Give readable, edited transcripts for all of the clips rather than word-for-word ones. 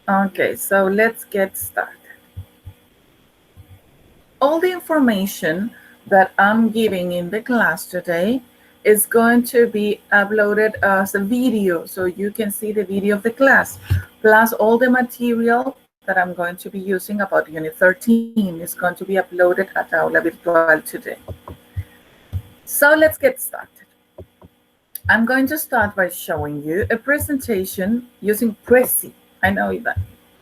Okay, so let's get started. All the information that I'm giving in the class today is going to be uploaded as a video, so you can see the video of the class, plus all the material that I'm going to be using about Unit 13 is going to be uploaded at Aula Virtual today. So let's get started. I'm going to start by showing you a presentation using Prezi. I know that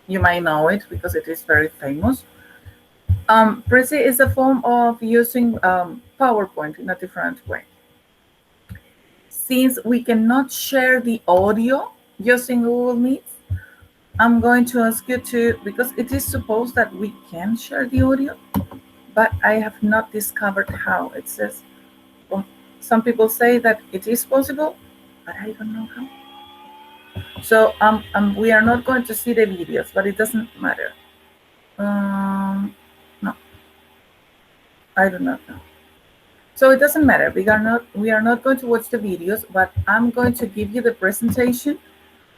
you might know it because it is very famous. Prezi is a form of using PowerPoint in a different way. Since we cannot share the audio using Google Meet, I'm going to ask you to, because it is supposed that we can share the audio, but I have not discovered how. It says, well, some people say that it is possible, but I don't know how. So we are not going to see the videos, but it doesn't matter. No, I do not know. So it doesn't matter. We are not going to watch the videos, but I'm going to give you the presentation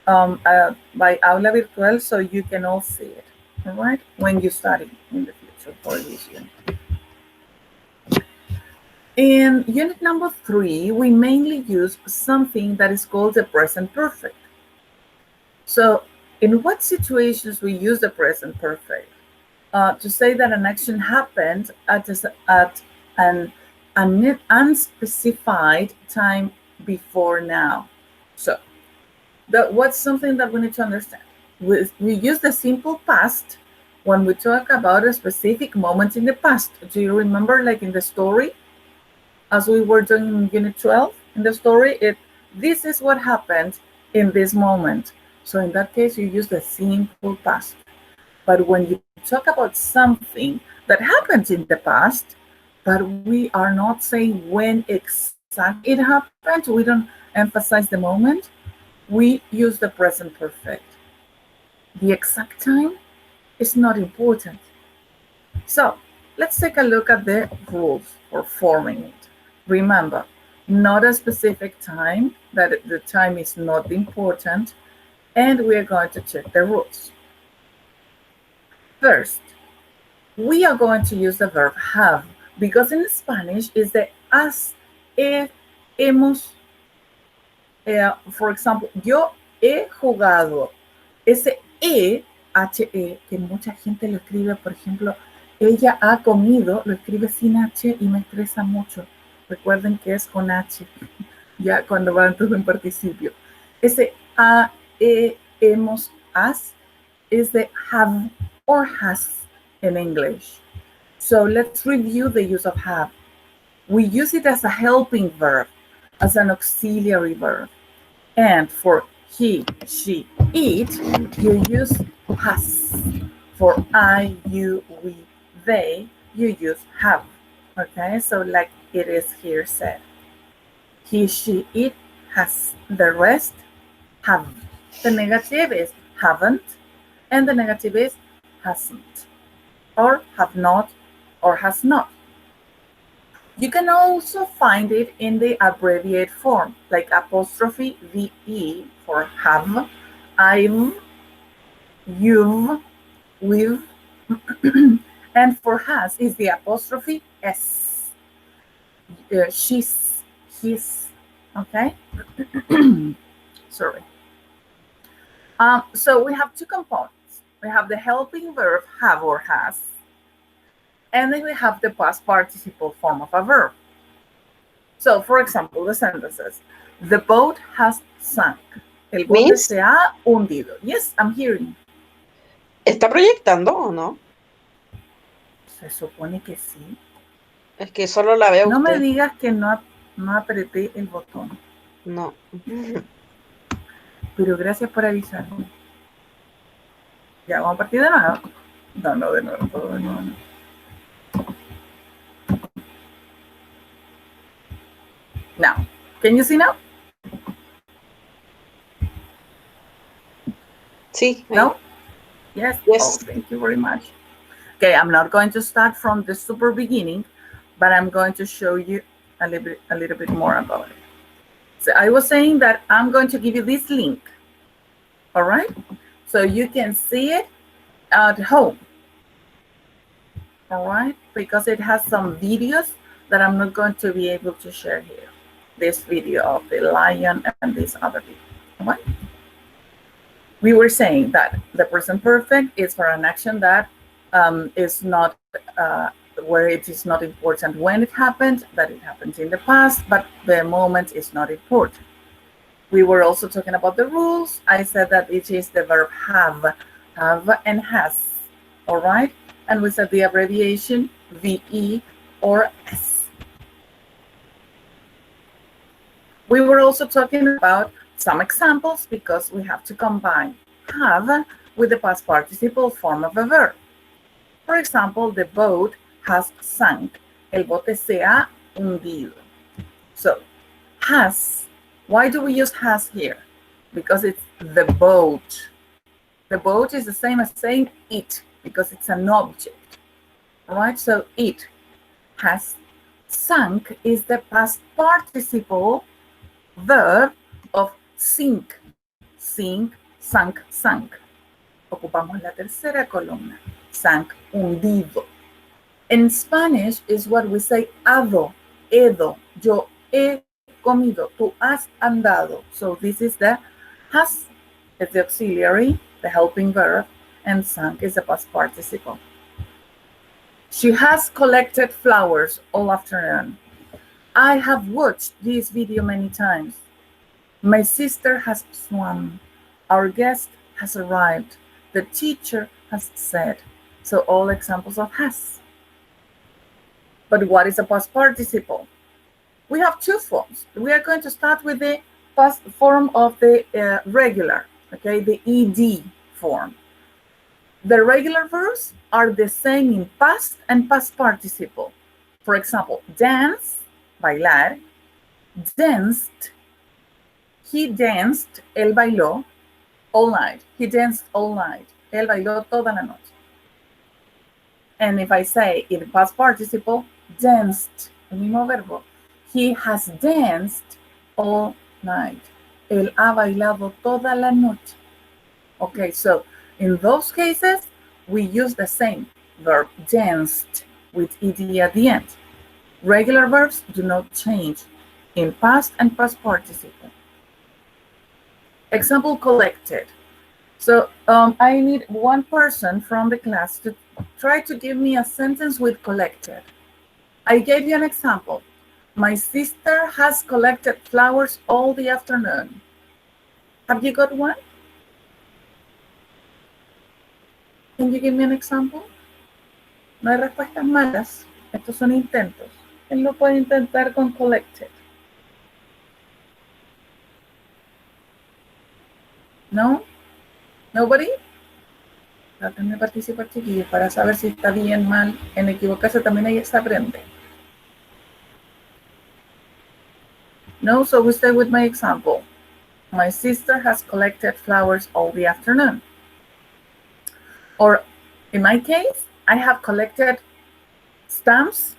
by Aula Virtual so you can all see it. All right, when you study in the future for this unit. In unit number 3, we mainly use something that is called the present perfect. So in what situations we use the present perfect? To say that an action happened at an unspecified time before now. So what's something that we need to understand? We use the simple past when we talk about a specific moment in the past. Do you remember, like in the story, as we were doing in Unit 12? In the story, this is what happened in this moment. So in that case, you use the simple past. But when you talk about something that happened in the past, but we are not saying when exactly it happened, we don't emphasize the moment, we use the present perfect. The exact time is not important. So let's take a look at the rules for forming it. Remember, not a specific time, that the time is not important, and we are going to check the rules. First, we are going to use the verb have, because in Spanish is the has, hemos. For example, yo he jugado. Ese H-E, que mucha gente lo escribe, por ejemplo, ella ha comido, lo escribe sin H y me estresa mucho. Recuerden que es con H, ya cuando va antes de un participio. Ese hemos, has, is the have or has in English. So let's review the use of have. We use it as a helping verb, as an auxiliary verb. And for he, she, it, you use has. For I, you, we, they, you use have. Okay, so like it is here said. He, she, it, has. The rest, have. The negative is haven't, and the negative is hasn't, or have not, or has not. You can also find it in the abbreviated form, like apostrophe VE for have, I've, you've, we've, and for has is the apostrophe S. She's, his, okay? Sorry. So we have two components. We have the helping verb have or has, and then we have the past participle form of a verb. So, for example, the sentences. The boat has sunk. El bote Miss, se ha hundido. Yes, I'm hearing. ¿está proyectando o no? Se supone que sí. Es que solo la veo No me usted. digas que no apreté el botón. No. Pero gracias por avisarme. Ya, vamos a partir de nuevo. No, de nuevo, todo de nuevo. Now, can you see now? Sí. No? Yes? Yes. Oh, thank you very much. Okay, I'm not going to start from the super beginning, but I'm going to show you a little bit more about it. So I was saying that I'm going to give you this link, all right? So you can see it at home. All right, because it has some videos that I'm not going to be able to share here. This video of the lion and this other video. All right. We were saying that the present perfect is for an action that is not where it is not important when it happened, that it happened in the past, but the moment is not important. We were also talking about the rules. I said that it is the verb have and has. All right, and we said the abbreviation VE or S. We were also talking about some examples because we have to combine have with the past participle form of a verb. For example, the boat has sunk. El bote se ha hundido. So, has. Why do we use has here? Because it's the boat. The boat is the same as saying it because it's an object. All right, so it has sunk is the past participle verb of sink, sink, sank, sank. Ocupamos la tercera columna, sank, hundido. In Spanish is what we say hado, edo, yo he comido, tú has andado. So this is the has, it's the auxiliary, the helping verb, and sank is the past participle. She has collected flowers all afternoon. I have watched this video many times. My sister has swum. Our guest has arrived. The teacher has said. So all examples of has. But what is a past participle? We have two forms. We are going to start with the past form of the regular, okay, the ED form. The regular verbs are the same in past and past participle. For example, dance, bailar, danced, he danced, él bailó, all night. He danced all night. Él bailó toda la noche. And if I say in past participle, danced, el mismo verbo, he has danced all night. Él ha bailado toda la noche. Okay, so in those cases, we use the same verb, danced, with ed at the end. Regular verbs do not change in past and past participle. Example, collected. So I need one person from the class to try to give me a sentence with collected. I gave you an example. My sister has collected flowers all the afternoon. Have you got one? Can you give me an example? No hay respuestas malas. Estos son intentos. Él lo puede intentar con collected. No? Nobody? Traten de participar, chiquillos, para saber si está bien, mal. En equivocarse también ahí se aprende. No, so we stay with my example. My sister has collected flowers all the afternoon. Or in my case, I have collected stamps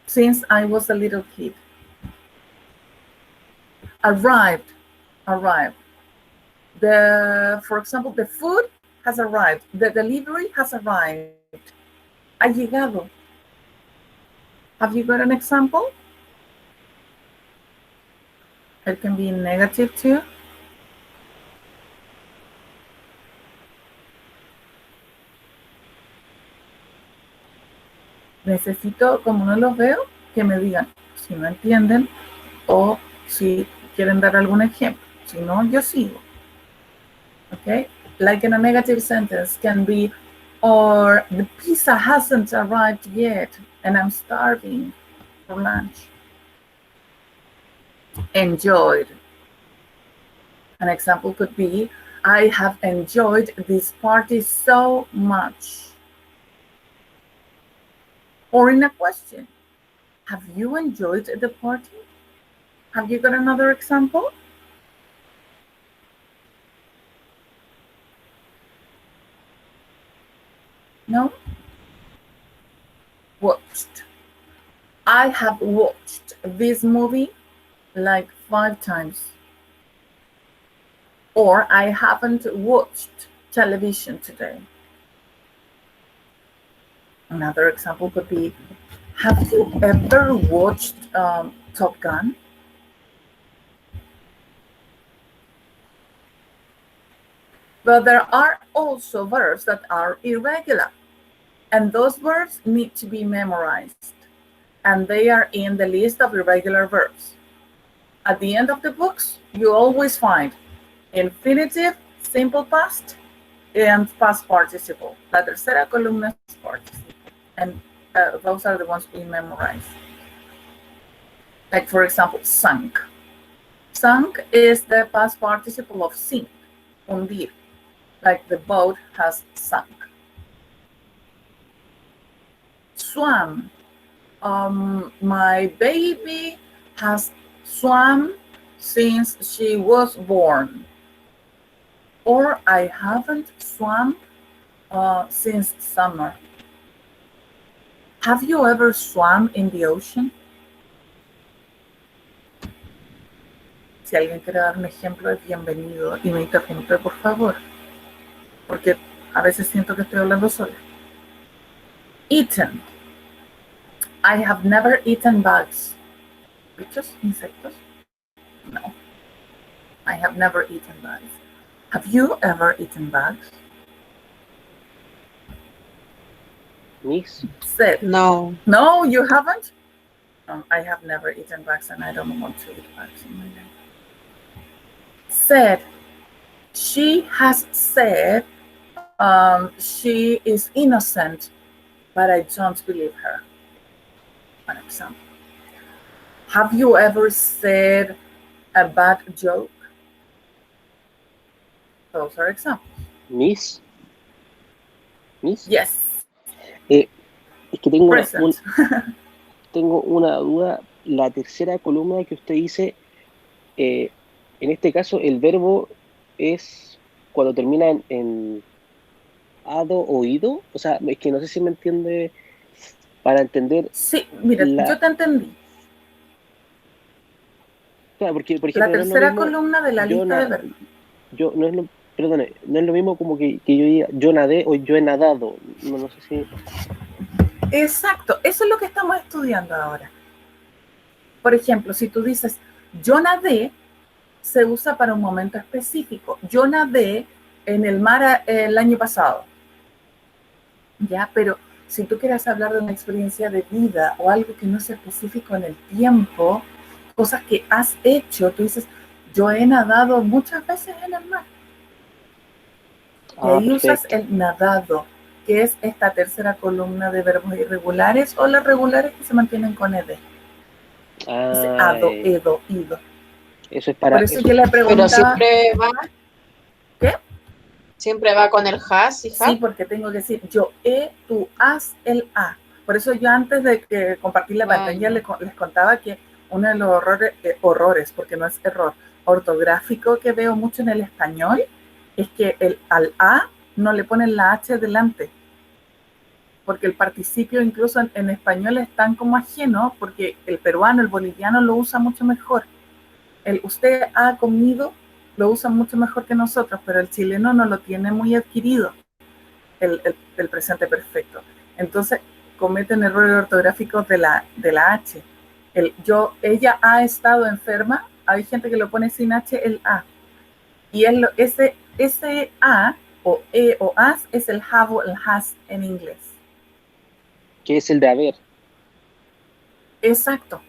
since I was a little kid. Arrived. For example, the food has arrived. The delivery has arrived. Ha llegado. Have you got an example? It can be negative too. Necesito, como no los veo, que me digan si no entienden o si quieren dar algún ejemplo. Si no, yo sigo. Okay? Like in a negative sentence can be, or the pizza hasn't arrived yet and I'm starving for lunch. Enjoyed. An example could be, I have enjoyed this party so much. Or in a question, have you enjoyed the party? Have you got another example? No? Watched. I have watched this movie like 5 times. Or I haven't watched television today. Another example could be, have you ever watched Top Gun? But there are also verbs that are irregular, and those verbs need to be memorized, and they are in the list of irregular verbs. At the end of the books, you always find infinitive, simple past, and past participle. La tercera columna is participle, and those are the ones we memorize. Like, for example, sunk. Sunk is the past participle of sink, hundir, like the boat has sunk. Swam. My baby has swam since she was born. Or I haven't swum since summer. Have you ever swam in the ocean? Si alguien quiere dar un ejemplo, es bienvenido y me interrumpe, por favor, porque a veces siento que estoy hablando sola. Eaten. I have never eaten bugs. Bichos, insectos? No. I have never eaten bugs. Have you ever eaten bugs? Miss, Said. No. No, you haven't? I have never eaten bugs and I don't want to eat bugs in my life. Said. She has said she is innocent, but I don't believe her. An example. Have you ever said a bad joke? Those are examples. Miss, Yes. es que tengo Present. tengo una duda. La tercera columna que usted dice, en este caso, el verbo es cuando termina en ado o ido. O sea, es que no sé si me entiende para entender. Sí, mira, yo te entendí. Claro, porque, por La ejemplo, tercera no es lo mismo, columna de la lista de verbos. no es lo, perdone, no es lo mismo como que yo diga yo nadé o yo he nadado. No sé si. Exacto, eso es lo que estamos estudiando ahora. Por ejemplo, si tú dices yo nadé, se usa para un momento específico. Yo nadé en el mar el año pasado. Ya, pero si tú quieres hablar de una experiencia de vida o algo que no sea específico en el tiempo, cosas que has hecho, tú dices, yo he nadado muchas veces en el mar. Y ahí usas el nadado, que es esta tercera columna de verbos irregulares o las regulares que se mantienen con ed. Dice ado, edo, ido. Eso es para. Por eso yo le preguntaba. Pero siempre va. ¿Qué? Siempre va con el has y have. Sí, porque tengo que decir yo he, tú has, el a. Por eso yo antes de compartir la pantalla les contaba que uno de los horrores, porque no es error, ortográfico que veo mucho en el español es que al a no le ponen la h delante. Porque el participio incluso en español es tan como ajeno, porque el peruano, el boliviano lo usa mucho mejor. El usted ha comido lo usan mucho mejor que nosotros, pero el chileno no lo tiene muy adquirido, el presente perfecto. Entonces cometen errores ortográficos de la H. Ella ha estado enferma, hay gente que lo pone sin H el A. Y ese A o E o as es el have o el has en inglés. Que es el de haber. Exacto.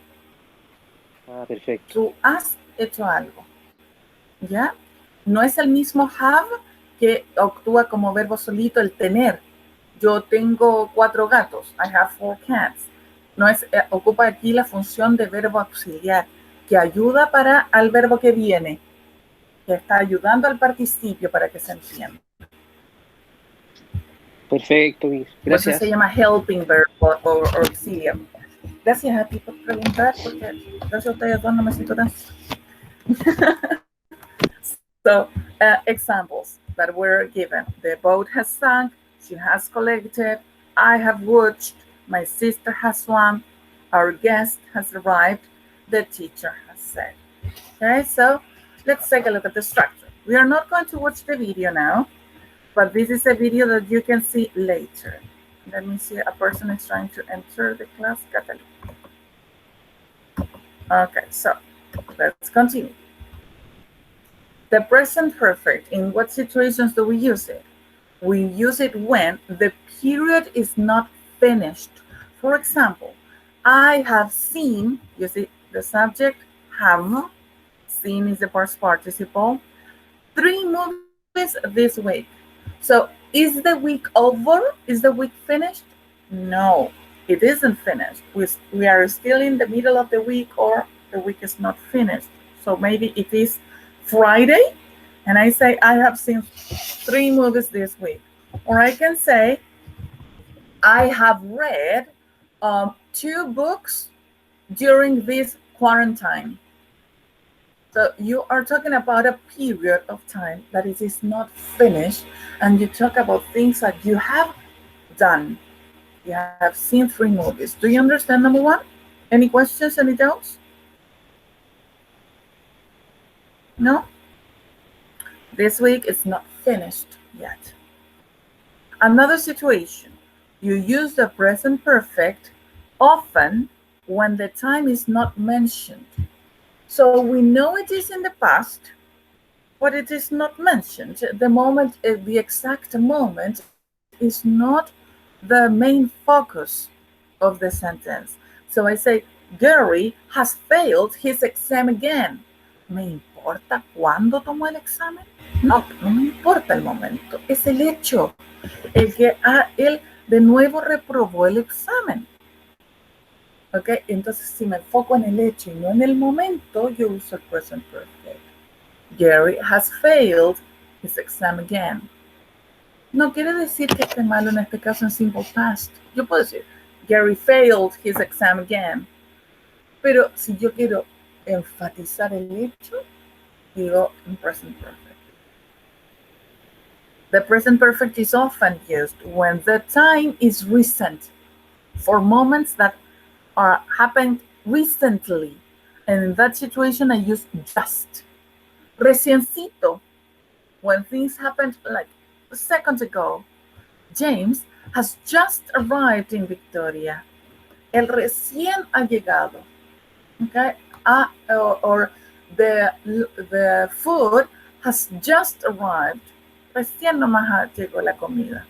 Ah, perfecto. Tú has hecho algo. ¿Ya? No es el mismo have que actúa como verbo solito el tener. Yo tengo 4 gatos. I have 4 cats. No es, ocupa aquí la función de verbo auxiliar que ayuda para al verbo que viene, que está ayudando al participio para que se entienda. Perfecto, Miss. Gracias. Por eso se llama helping verb o auxiliar. Gracias a ti por preguntar, porque gracias a ustedes dos no me siento tan... So, examples that were given. The boat has sunk, she has collected, I have watched, my sister has swum, our guest has arrived, the teacher has said. Okay, so let's take a look at the structure. We are not going to watch the video now. But this is a video that you can see later. Let me see, a person is trying to enter the class. Catalina. Okay, so let's continue. The present perfect, in what situations do we use it? We use it when the period is not finished. For example, I have seen, you see, the subject have, seen is the past participle, 3 movies this week. So is the week over? Is the week finished? No, it isn't finished. We are still in the middle of the week, or the week is not finished. So maybe it is Friday, and I say I have seen 3 movies this week. Or I can say I have read 2 books during this quarantine. So you are talking about a period of time that it is not finished, and you talk about things that you have done. You have seen 3 movies. Do you understand, number one? Any questions, any doubts? No? This week is not finished yet. Another situation, you use the present perfect often when the time is not mentioned. So we know it is in the past, but it is not mentioned. The moment, the exact moment is not the main focus of the sentence. So I say, Gary has failed his exam again. ¿Me importa cuándo tomó el examen? No, no me importa el momento, es el hecho, el que él de nuevo reprobó el examen. ¿Ok? Entonces, si me enfoco en el hecho y no en el momento, yo uso el present perfect. Gary has failed his exam again. No quiere decir que esté malo en este caso en simple past. Yo puedo decir, Gary failed his exam again. Pero si yo quiero enfatizar el hecho, digo en present perfect. The present perfect is often used when the time is recent, for moments that are happened recently. And in that situation, I use just. Reciencito, when things happened like seconds ago. James has just arrived in Victoria. Él recién ha llegado. Okay? Or the food has just arrived. Recién nomás llegó la comida.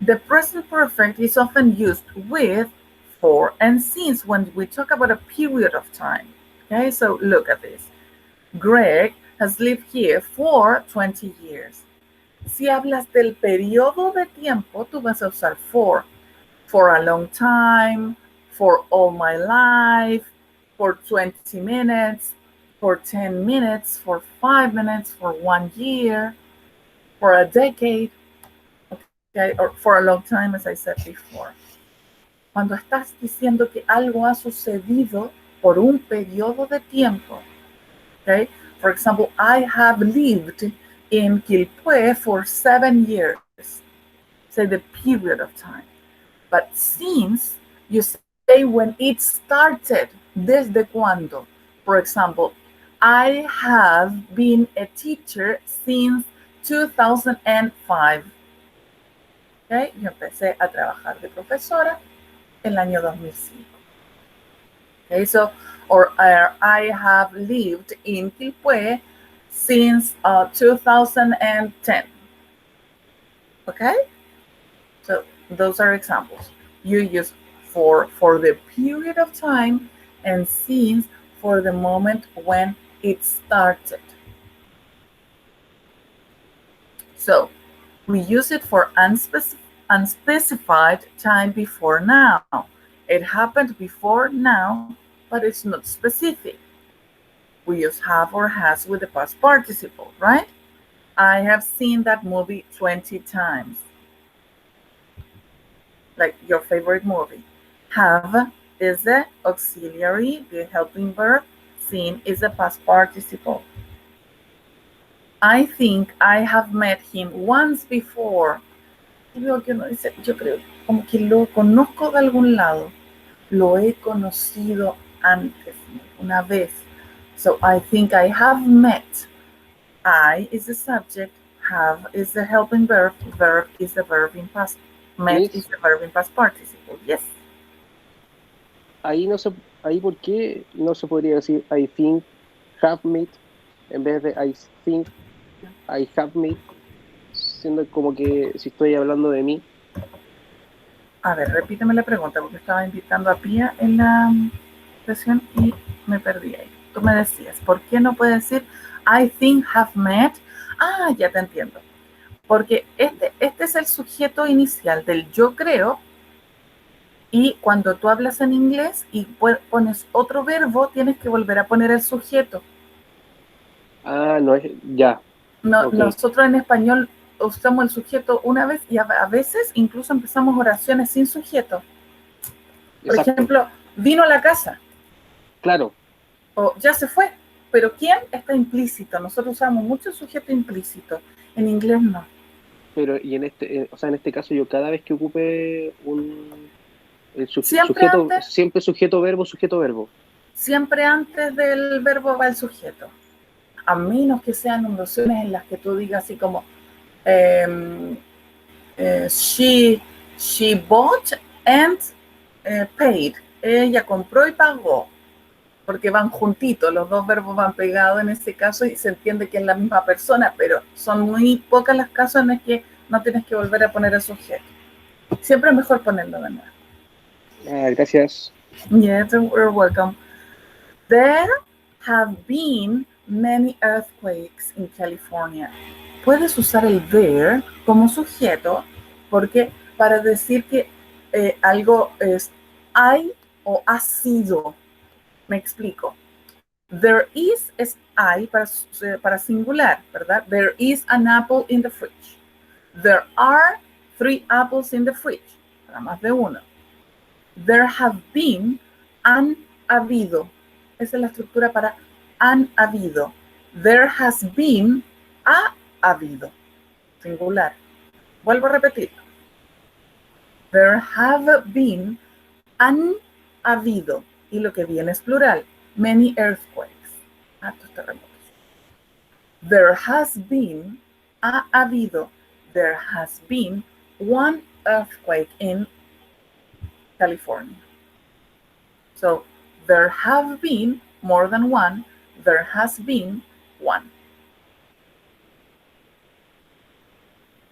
The present perfect is often used with, for, and since when we talk about a period of time. Okay, so look at this. Greg has lived here for 20 years. Si hablas del periodo de tiempo, tú vas a usar for a long time, for all my life, for 20 minutes, for 10 minutes, for 5 minutes, for 1 year, for a decade, okay, or for a long time, as I said before. Cuando estás diciendo que algo ha sucedido por un periodo de tiempo, okay? For example, I have lived in Quilpué for 7 years. Say the period of time. But since, you say when it started, desde cuándo. For example, I have been a teacher since 2005. Okay? Yo empecé a trabajar de profesora en el año 2005. Okay, so, or I have lived in Quilpué since 2010. Okay? So those are examples. You use for the period of time, and since for the moment when it started. So we use it for unspecified time before now. It happened before now, but it's not specific. We use have or has with the past participle, right? I have seen that movie 20 times. Like your favorite movie. Have is the auxiliary, the helping verb. Seen is the past participle. I think I have met him once before. Yo creo como que lo conozco de algún lado. Lo he conocido antes, una vez. So I think I have met. I is the subject, have is the helping verb. Verb is the verb in past. Met Miss, is the verb in past participle. Yes. ahí no se, ahí por qué no se podría decir I think have met en vez de I think I have met, siendo como que si estoy hablando de mí. A ver, repíteme la pregunta porque estaba invitando a Pía en la sesión y me perdí ahí. Tú me decías, ¿por qué no puedes decir I think have met? Ah, ya te entiendo. Porque este es el sujeto inicial del yo creo, y cuando tú hablas en inglés y pones otro verbo, tienes que volver a poner el sujeto. Ah, no es, ya, No, ok, nosotros en español usamos el sujeto una vez y a veces incluso empezamos oraciones sin sujeto. Por exacto, ejemplo, vino a la casa claro, o ya se fue. Pero ¿quién? Está implícito. Nosotros usamos mucho sujeto implícito. En inglés no. pero y en este, o sea, en este caso yo cada vez que ocupe un el Siempre sujeto, antes, siempre sujeto verbo. siempre antes del verbo va el sujeto. A menos que sean oraciones en las que tú digas así como um, she bought and paid. Ella compró y pagó, porque van juntitos, los dos verbos van pegados en ese caso y se entiende que es la misma persona, pero son muy pocas las casos en las que no tienes que volver a poner el sujeto. Siempre es mejor ponerlo de nuevo. Ah, gracias. Yes, you're welcome. There have been many earthquakes in California. Puedes usar el there como sujeto porque para decir que algo es hay o ha sido. Me explico. There is es hay para singular, ¿verdad? There is an apple in the fridge. There are 3 apples in the fridge, para más de uno. There have been, han habido. Esa es la estructura para han habido. There has been, ha habido. Singular. Vuelvo a repetir. There have been, han habido. Y lo que viene es plural. Many earthquakes. Hartos terremotos. There has been, ha habido. There has been one earthquake in California. So there have been more than one. There has been one.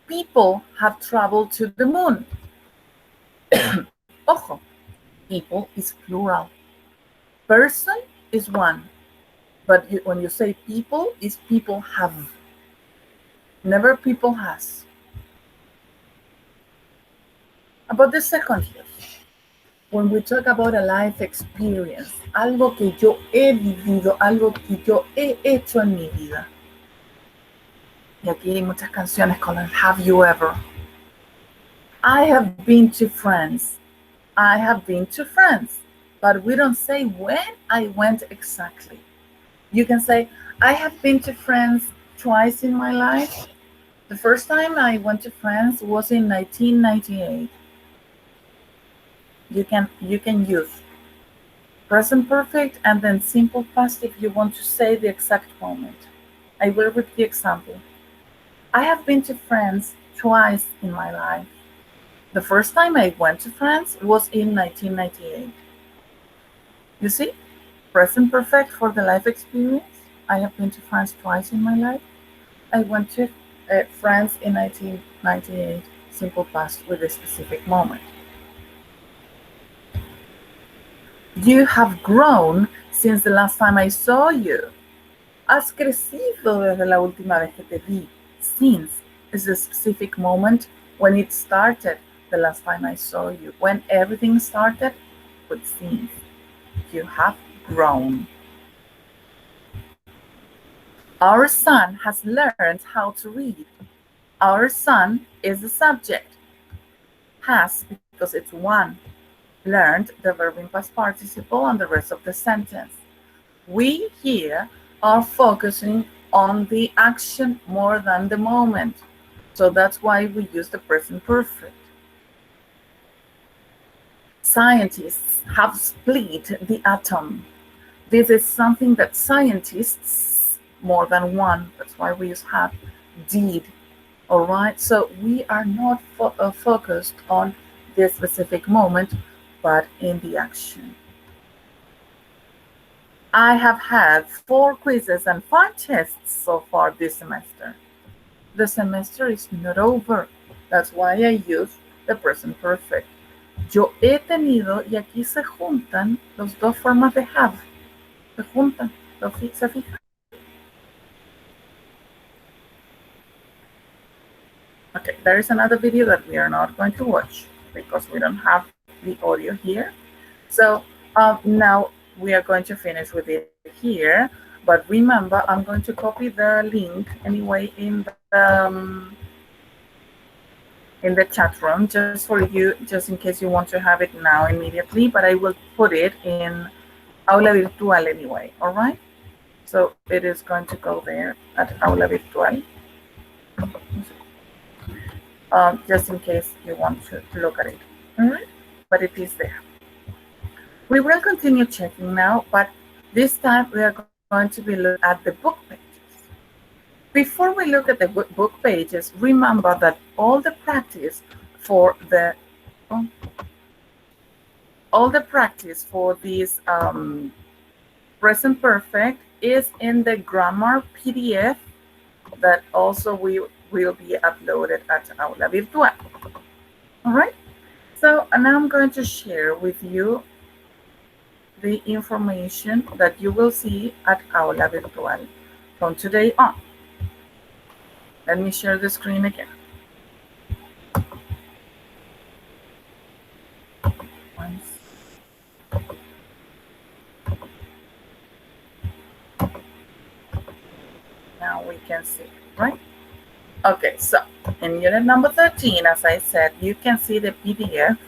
People have traveled to the moon. Ojo, people is plural. Person is one. But when you say people, is people have. Never people has. About the second here. When we talk about a life experience, algo que yo he vivido, algo que yo he hecho en mi vida. Y aquí hay muchas canciones con el Have You Ever. I have been to France. I have been to France. But we don't say when I went exactly. You can say, I have been to France twice in my life. The first time I went to France was in 1998. You can use present perfect and then simple past if you want to say the exact moment. I will repeat the example. I have been to France twice in my life. The first time I went to France was in 1998. You see? Present perfect for the life experience. I have been to France twice in my life. I went to France in 1998. Simple past with a specific moment. You have grown since the last time I saw you. Has crecido desde la última vez que te vi. Since is a specific moment when it started, the last time I saw you. When everything started with since. You have grown. Our son has learned how to read. Our son is the subject. Has because it's one. Learned the verb in past participle and the rest of the sentence. We here are focusing on the action more than the moment. So that's why we use the present perfect. Scientists have split the atom. This is something that scientists, more than one, that's why we use have, did. All right, so we are not focused on this specific moment, but in the action. I have had 4 quizzes and 5 tests so far this semester. The semester is not over. That's why I use the present perfect. Yo he tenido, y aquí se juntan las dos formas de have. Se juntan, se fijan. Okay, there is another video that we are not going to watch because we don't have the audio here. So now we are going to finish with it here. But remember, I'm going to copy the link anyway in the chat room just for you, just in case you want to have it now immediately. But I will put it in Aula Virtual anyway. All right. So it is going to go there at Aula Virtual. Just in case you want to look at it. All right. But it is there. We will continue checking now, but this time we are going to be looking at the book pages. Before we look at the book pages, remember that all the practice for this present perfect is in the grammar PDF that also will be uploaded at Aula Virtual. All right. So now I'm going to share with you the information that you will see at Aula Virtual from today on. Let me share the screen again. Now we can see, right? Okay, so in unit number 13, as I said, you can see the PDF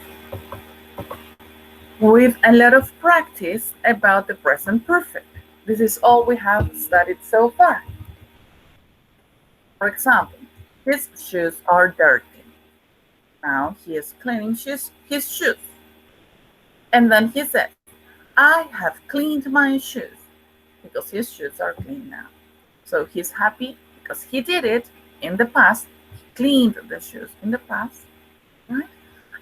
with a lot of practice about the present perfect. This is all we have studied so far. For example, his shoes are dirty. Now he is cleaning his shoes. And then he said, I have cleaned my shoes, because his shoes are clean now. So he's happy because he did it in the past. He cleaned the shoes in the past, right?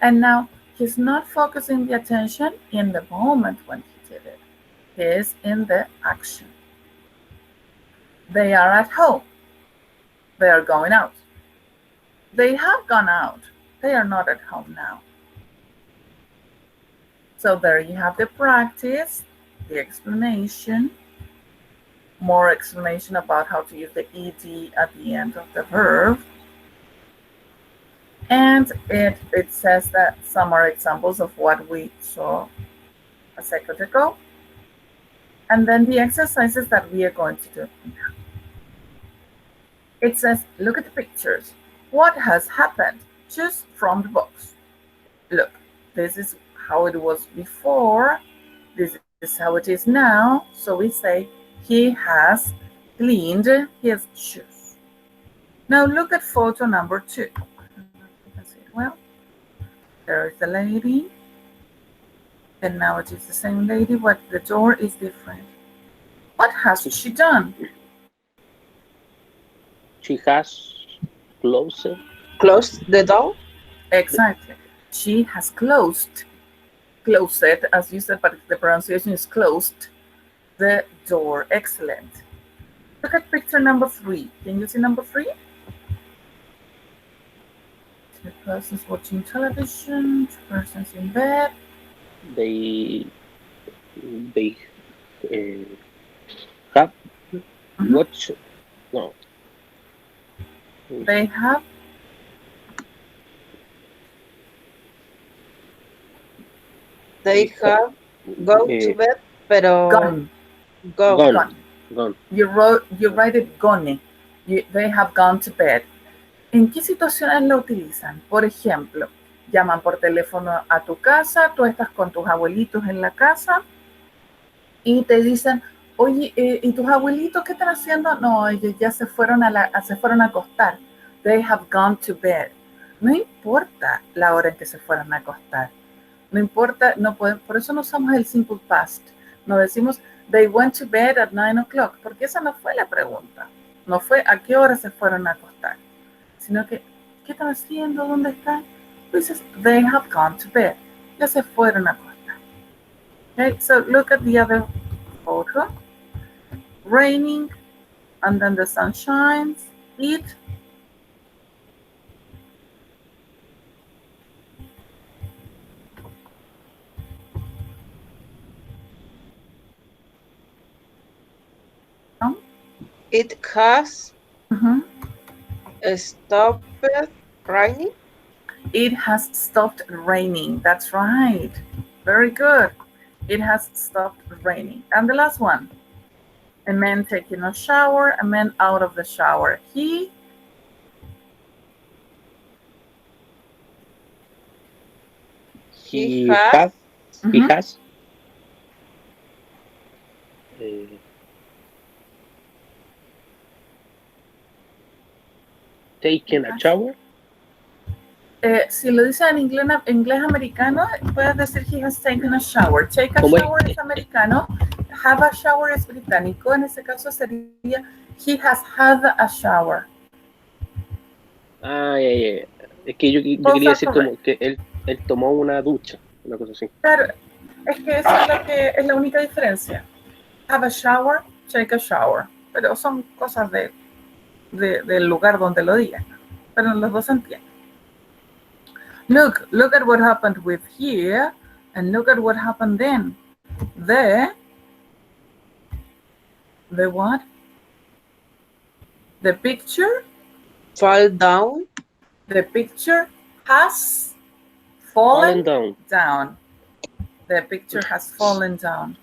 And now he's not focusing the attention in the moment when he did it. He is in the action. They are at home. They are going out. They have gone out. They are not at home now. So there you have the practice, the explanation, more explanation about how to use the ed at the end of the verb. And it says that some are examples of what we saw a second ago. And then the exercises that we are going to do now. It says, look at the pictures. What has happened? Choose from the box. Look, this is how it was before. This is how it is now. So we say, he has cleaned his shoes. Now look at photo number 2. You can see it well. There is the lady. And now it is the same lady, but the door is different. What has she done? She has closed the door. Exactly. She has closed, as you said, but the pronunciation is closed, the door. Excellent. Look at picture number 3. Can you see number 3? 2 persons watching television, 2 persons in bed. They have watched. No. They have go to bed, pero gone. Gone. You write it gone. They have gone to bed. ¿En qué situaciones lo utilizan? Por ejemplo, llaman por teléfono a tu casa, tú estás con tus abuelitos en la casa y te dicen, oye, ¿y tus abuelitos qué están haciendo? No, ellos ya se fueron a acostar. They have gone to bed. No importa la hora en que se fueron a acostar. No importa, por eso no usamos el simple past. No decimos, they went to bed at 9 o'clock, porque esa no fue la pregunta. No fue a qué hora se fueron a acostar, sino que, ¿qué están haciendo? ¿Dónde están? Pues dices, they have gone to bed. Ya se fueron a acostar. Okay, so look at the other photo. Raining, and then the sun shines. It It has Mhm. stopped raining. It has stopped raining. That's right. Very good. It has stopped raining. And the last one. A man taking a shower, a man out of the shower. He He has has, he Mhm. has taken a shower. Si lo dice en inglés americano, puedes decir he has taken a shower. Take a ¿Cómo es? shower es americano. Have a shower es británico. En ese caso sería he has had a shower. Ah, ya. Es que yo Both quería are decir correct. como que él tomó una ducha, una cosa así. Claro, es que eso es la única diferencia. Have a shower, take a shower. Pero son cosas del lugar donde lo digan. Pero los dos se entienden. Look at what happened with here, and look at what happened then. The what? The picture? fall down. The picture has Fallen fallen down. down. The picture has fallen down.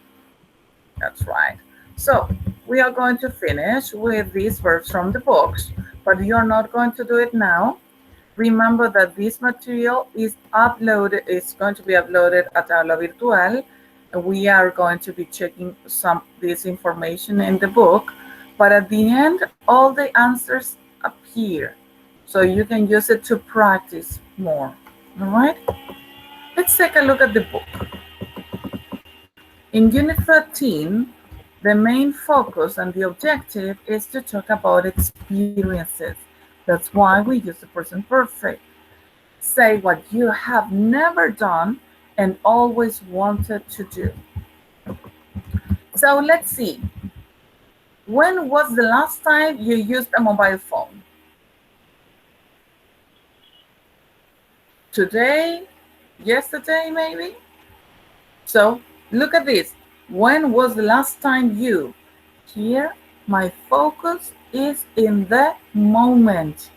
That's right. So we are going to finish with these verbs from the books, but you're not going to do it now. Remember that this material is uploaded, it's going to be uploaded at Aula Virtual. We are going to be checking this information in the book, but at the end, all the answers appear. So you can use it to practice more. All right? Let's take a look at the book. In Unit 13, the main focus and the objective is to talk about experiences. That's why we use the present perfect. Say what you have never done and always wanted to do. So let's see. When was the last time you used a mobile phone? Today? Yesterday, maybe? So look at this. When was the last time you? Here, my focus is in the moment,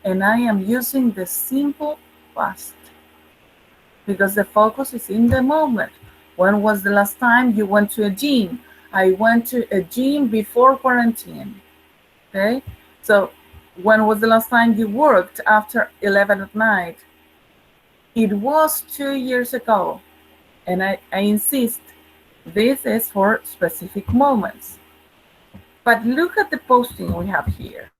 and I am using the simple past because the focus is in the moment. When was the last time you went to a gym? I went to a gym before quarantine. Okay, so when was the last time you worked after 11 at night? It was 2 years ago, and I insist, this is for specific moments. But look at the posting we have here.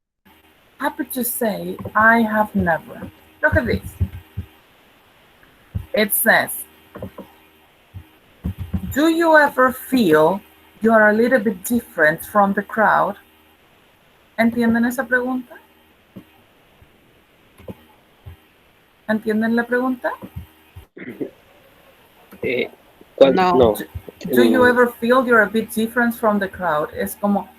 Happy to say, I have never. Look at this. It says, do you ever feel you are a little bit different from the crowd? ¿Entienden esa pregunta? ¿Entienden la pregunta? No. Do you ever feel you're a bit different from the crowd? Es como,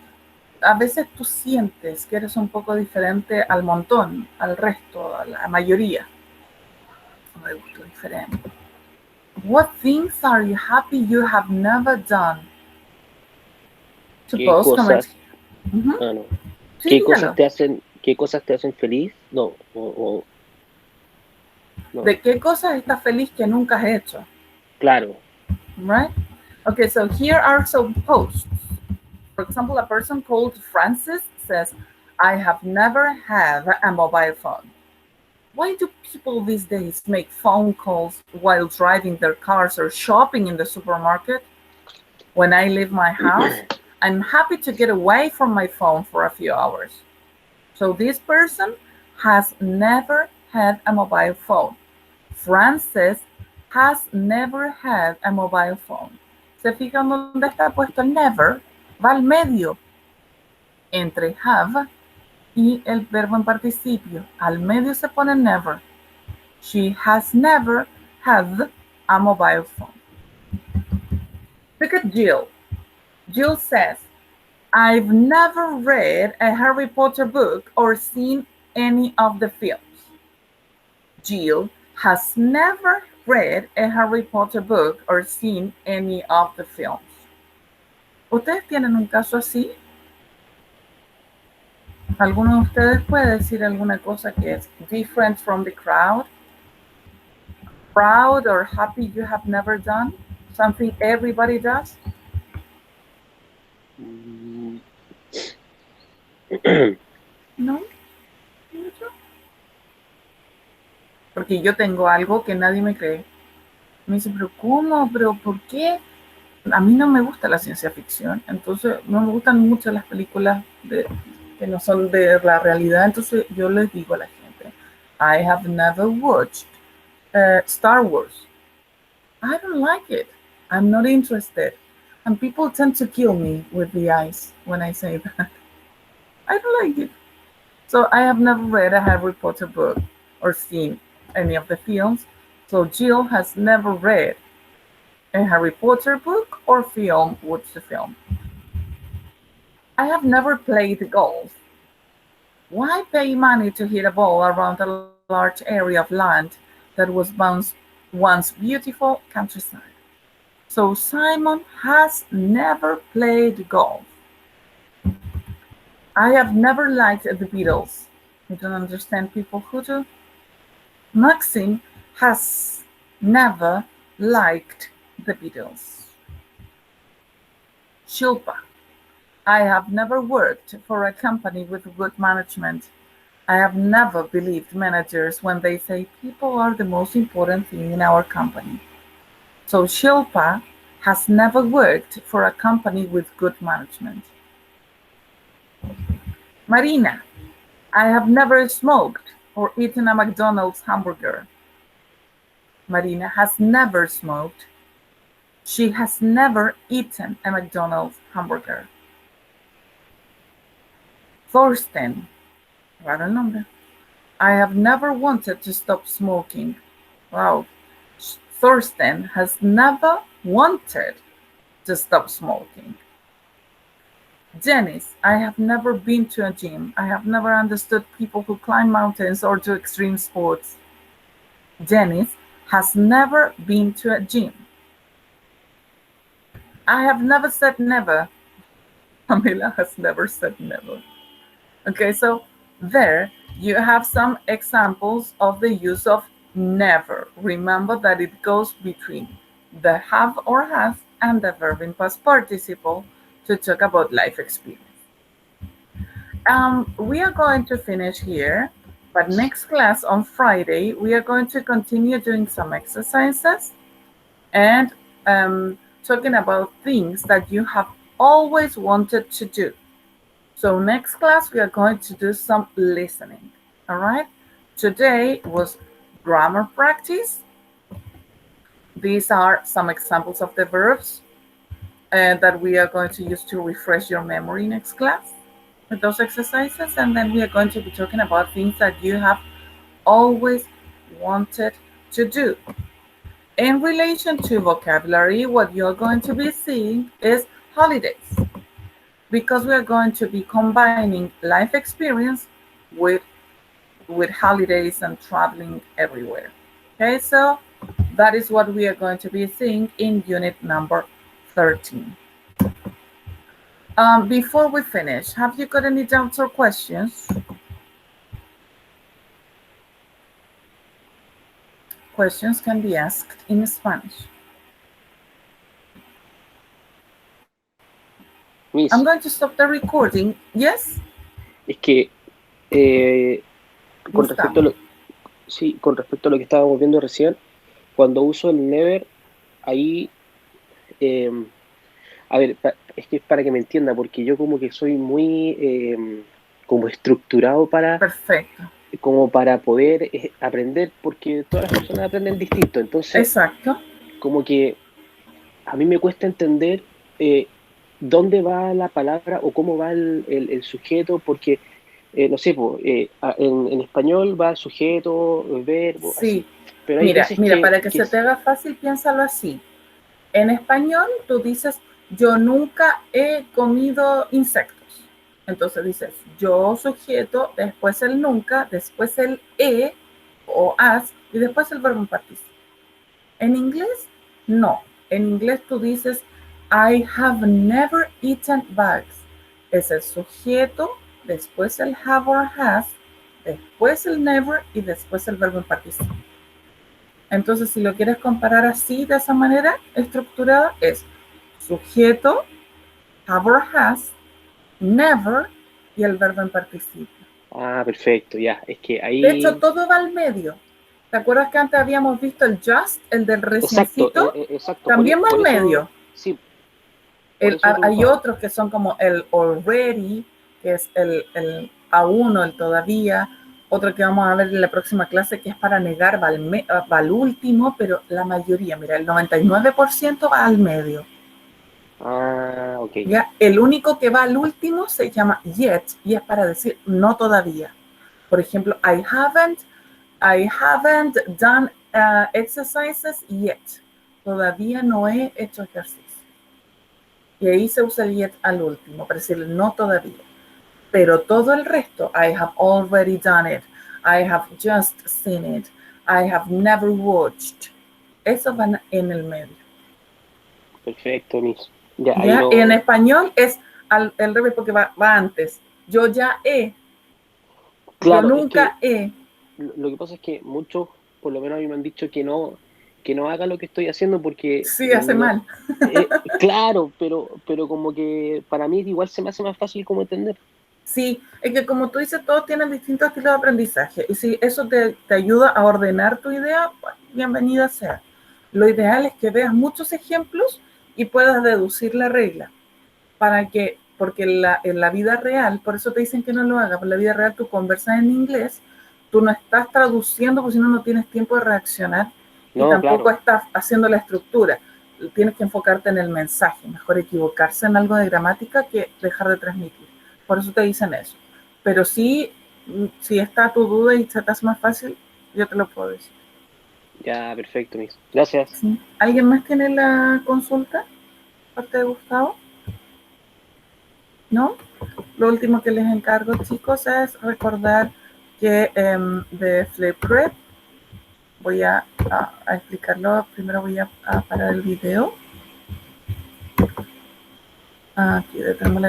a veces tú sientes que eres un poco diferente al montón, al resto, a la mayoría. Me gustó diferente. What things are you happy you have never done? ¿Qué Suppose cosas? no. Sí, ¿Qué cosas te hacen feliz? No. ¿De qué cosas estás feliz que nunca has hecho? Claro. Right? Okay, so here are some posts. For example, a person called Francis says, I have never had a mobile phone. Why do people these days make phone calls while driving their cars or shopping in the supermarket? When I leave my house, I'm happy to get away from my phone for a few hours. So this person has never had a mobile phone. Frances has never had a mobile phone. ¿Se fijan dónde está puesto el never? Va al medio entre have y el verbo en participio. Al medio se pone never. She has never had a mobile phone. Look at Jill. Jill says, I've never read a Harry Potter book or seen any of the films. Jill has never read a Harry Potter book or seen any of the films. ¿Ustedes tienen un caso así? ¿Alguno de ustedes puede decir alguna cosa que es different from the crowd? Proud or happy you have never done? Something everybody does? No. Porque yo tengo algo que nadie me cree. Me dice, pero ¿cómo? ¿Pero por qué? A mí no me gusta la ciencia ficción, entonces no me gustan mucho las películas que no son de la realidad, entonces yo les digo a la gente, I have never watched Star Wars. I don't like it. I'm not interested. And people tend to kill me with the eyes when I say that. I don't like it. So I have never read a Harry Potter book or seen any of the films. So Jill has never read a Harry Potter book or film. What's the film? I have never played golf. Why pay money to hit a ball around a large area of land that was once beautiful countryside? So Simon has never played golf. I have never liked the Beatles. I don't understand people who do. Maxim has never liked the Beatles. Shilpa. I have never worked for a company with good management. I have never believed managers when they say people are the most important thing in our company. So Shilpa has never worked for a company with good management. Marina, I have never smoked or eaten a McDonald's hamburger. Marina has never smoked. She has never eaten a McDonald's hamburger. Thorsten, raro el nombre. I have never wanted to stop smoking. Wow. Thorsten has never wanted to stop smoking. Janice, I have never been to a gym. I have never understood people who climb mountains or do extreme sports. Janice has never been to a gym. I have never said never. Pamela has never said never. Okay, so there you have some examples of the use of never. Remember that it goes between the have or has and the verb in past participle to talk about life experience. We are going to finish here, but next class on Friday, we are going to continue doing some exercises and talking about things that you have always wanted to do. So next class, we are going to do some listening, all right? Today was grammar practice. These are some examples of the verbs that we are going to use to refresh your memory next class with those exercises. And then we are going to be talking about things that you have always wanted to do. In relation to vocabulary, what you're going to be seeing is holidays, because we are going to be combining life experience with holidays and traveling everywhere. Okay, so that is what we are going to be seeing in unit number 13. Before we finish, have you got any doubts or questions? Questions can be asked in Spanish. Miss, I'm going to stop the recording. Yes? es que con respecto a Gustavo. sí, con respecto a lo que estábamos viendo recién, cuando uso el never, ahí, a ver, es que es para que me entienda, porque yo como que soy muy como estructurado Perfecto. como para poder aprender, porque todas las personas aprenden distinto. Entonces, Exacto. como que a mí me cuesta entender dónde va la palabra o cómo va el sujeto, porque no sé, pues, en español va sujeto, verbo, Sí, así. Pero hay mira, veces mira, para que que se te haga fácil, piénsalo así. En español tú dices, yo nunca he comido insectos. Entonces dices, yo sujeto, después el nunca, después el he o has y después el verbo en participio. En inglés, no. En inglés tú dices, I have never eaten bugs. Es el sujeto, después el have or has, después el never y después el verbo en participio. Entonces, si lo quieres comparar así, de esa manera estructurada, es sujeto, have or has, never y el verbo en participio. Ah, perfecto, ya. Es que De hecho, ahí. todo va al medio. ¿Te acuerdas que antes habíamos visto el just, el del Exacto, reciencito? exacto. También va Por al eso, medio. sí, por eso Hay preguntaba. otros que son como el already, que es el aún o el todavía. Otro que vamos a ver en la próxima clase que es para negar, va al último, pero la mayoría, mira, el 99% va al medio. Ah, ok. ¿Ya? El único que va al último se llama yet y es para decir no todavía. Por ejemplo, I haven't done exercises yet. Todavía no he hecho ejercicio. Y ahí se usa el yet al último, para decir no todavía. Pero todo el resto, I have already done it, I have just seen it, I have never watched. Esos van en el medio. Perfecto, Miss. Ya, ahí ¿Ya? En lo. español es al revés porque va antes. Yo ya he, yo Claro, es que nunca he. lo que pasa es que muchos, por lo menos a mí me han dicho que no haga lo que estoy haciendo porque Sí, hace no. mal. Claro, pero como que para mí igual se me hace más fácil como entender. Sí, es que como tú dices, todos tienen distintos estilos de aprendizaje. Y si eso te ayuda a ordenar tu idea, pues, bienvenida sea. Lo ideal es que veas muchos ejemplos y puedas deducir la regla. Porque en la vida real, por eso te dicen que no lo hagas, en la vida real tú conversas en inglés, tú no estás traduciendo porque si no, no tienes tiempo de reaccionar y No, tampoco claro. estás haciendo la estructura. Tienes que enfocarte en el mensaje, mejor equivocarse en algo de gramática que dejar de transmitir. Por eso te dicen eso. Pero sí, si está tu duda y se te hace más fácil, yo te lo puedo decir. Ya, perfecto, Miss. Gracias. ¿Sí? ¿Alguien más tiene la consulta? ¿Parte de Gustavo? ¿No? Lo último que les encargo, chicos, es recordar que de Flipgrid voy a explicarlo. Primero voy a parar el video. Aquí detenemos la grabación.